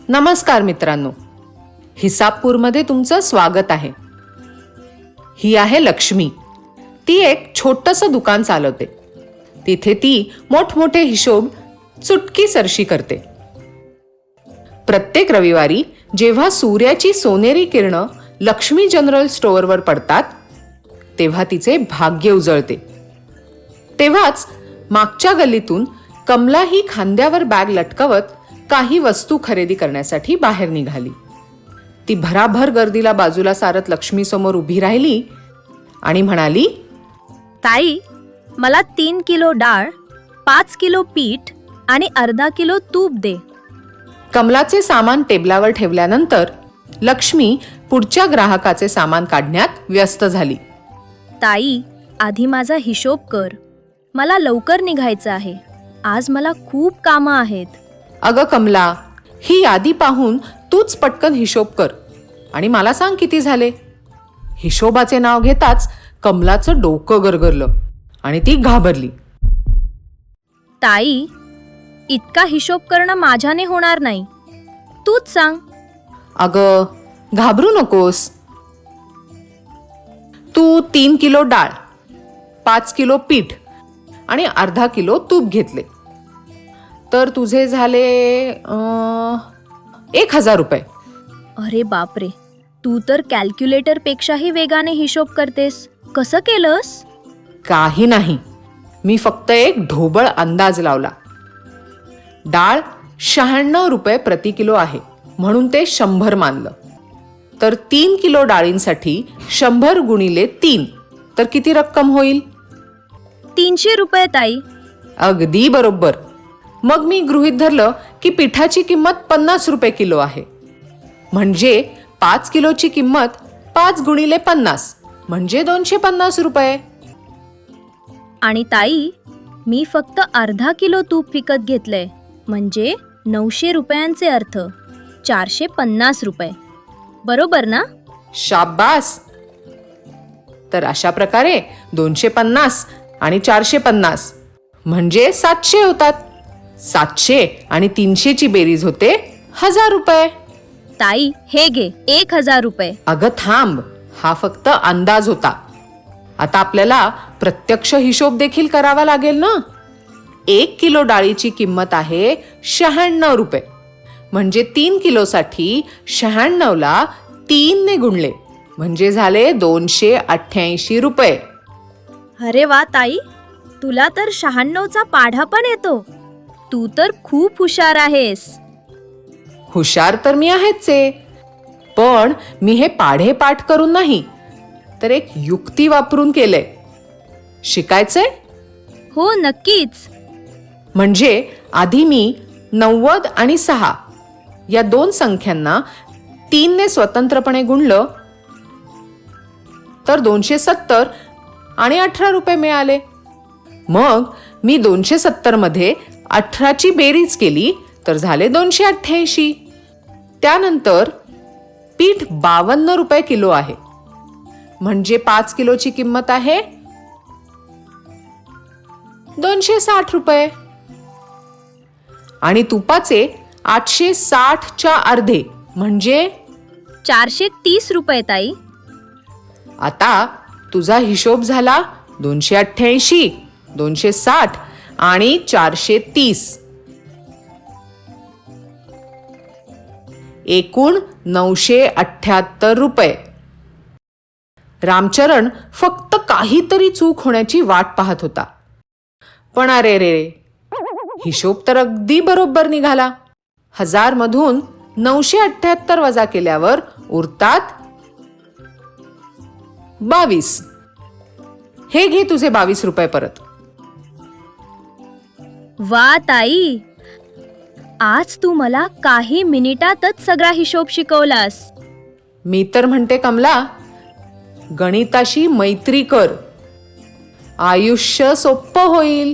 नमस्कार मित्रांनो, हिसाबपूरमध्ये तुमचं स्वागत आहे. ही आहे लक्ष्मी. ती एक छोटंसं दुकान चालवते. तिथे ती मोठमोठे हिशोब चुटकीसरशी करते. प्रत्येक रविवारी जेव्हा सूर्याची सोनेरी किरणं लक्ष्मी जनरल स्टोअरवर पडतात तेव्हा तिचे भाग्य उजळते. तेव्हाच मागच्या गल्लीतून कमला ही खांद्यावर बॅग लटकवत काही वस्तू खरेदी करण्यासाठी बाहेर निघाली. ती भराभर गर्दीला बाजूला सारत लक्ष्मी समोर उभी राहिली आणि म्हणाली, ताई, मला 3 किलो डाळ, 5 किलो पीठ आणि अर्धा किलो तूप दे. कमलाचे सामान टेबलावर ठेवल्यानंतर लक्ष्मी पुढच्या ग्राहकाचे सामान काढण्यात व्यस्त झाली. ताई, आधी माझा हिशोब कर. मला लवकर निघायचं आहे. आज मला खूप कामं आहेत. अगं कमला, ही यादी पाहून तूच पटकन हिशोब कर आणि मला सांग किती झाले. हिशोबाचे नाव घेताच कमलाचं डोकं गरगरलं आणि ती घाबरली. ताई, इतका हिशोब करणं माझ्याने होणार नाही. तूच सांग. अगं घाबरू नकोस. तू 3 किलो डाळ, 5 किलो पीठ आणि अर्धा किलो तूप घेतले तर तुझे झाले 1,000 रुपये. अरे बापरे, तू तर कॅल्क्युलेटर पेक्षाही वेगाने हिशोब करतेस. कसं केलंस? काही नाही, मी फक्त एक ढोबळ अंदाज लावला. डाळ 96 रुपये प्रति किलो आहे म्हणून ते 100 मानलं. तर 3 किलो डाळींसाठी 100 गुणिले 3 तर किती रक्कम होईल? 300 रुपये ताई. अगदी बरोबर. मग मी गृहीत धरलं की पिठाची किंमत 50 रुपये किलो आहे. म्हणजे 5 किलोची किंमत 5 गुणिले 50 म्हणजे 250 रुपये. आणि ताई, मी फक्त अर्धा किलो तूप विकत घेतलंय म्हणजे 900 रुपयांचे अर्थ 450 रुपये. बरोबर ना? शाबास. तर अशा प्रकारे 250 आणि 450 म्हणजे 700 होतात. 700 आणि 300 ची बेरीज होते 1000 रुपये. ताई, हे घे 1000 रुपये. अगं थांब, हा फक्त अंदाज होता. आता आपल्याला प्रत्यक्ष हिशोब देखील करावा लागेल ना. 1 किलो डाळीची किंमत आहे 96 रुपये. म्हणजे 3 किलोसाठी 96ला 3 ने गुणले म्हणजे झाले 288 रुपये. अरे वा ताई, तुला तर 96चा पाढा पण येतो. तू तर खूप हुशार आहेस. हुशार तर मी आहेच आहे, पण मी हे पाढे पाठ करून नाही तर एक युक्ती वापरून केलंय. शिकायचंय? हो, नक्कीच. म्हणजे आधी मी 90 आणि 6 या दोन संख्यांना 3 ने स्वतंत्रपणे गुणलं तर 270 आणि 18 रुपये मिळाले. मग मी 270 मध्ये 18ची बेरीज केली तर झाले 288. त्यानंतर पीठ 52 रुपये किलो आहे म्हणजे 5 किलोची किंमत आहे 260 रुपये. आणि तुपाचे 860च्या अर्धे म्हणजे 430 रुपये ताई. आता तुझा हिशोब झाला 288, 260 आणि 430. एकूण 978 रुपये. रामचरण फक्त काहीतरी चूक होण्याची वाट पाहत होता. पण अरे रे, हिशोब तर अगदी बरोबर निघाला. 1000 मधून 978 वजा केल्यावर उरतात 22. हे घे तुझे 22 रुपये परत. वा ताई, आज तू मला काही मिनिटातच सगळा हिशोब शिकवलास. मी तर म्हणते कमला, गणिताशी मैत्री कर, आयुष्य सोपं होईल.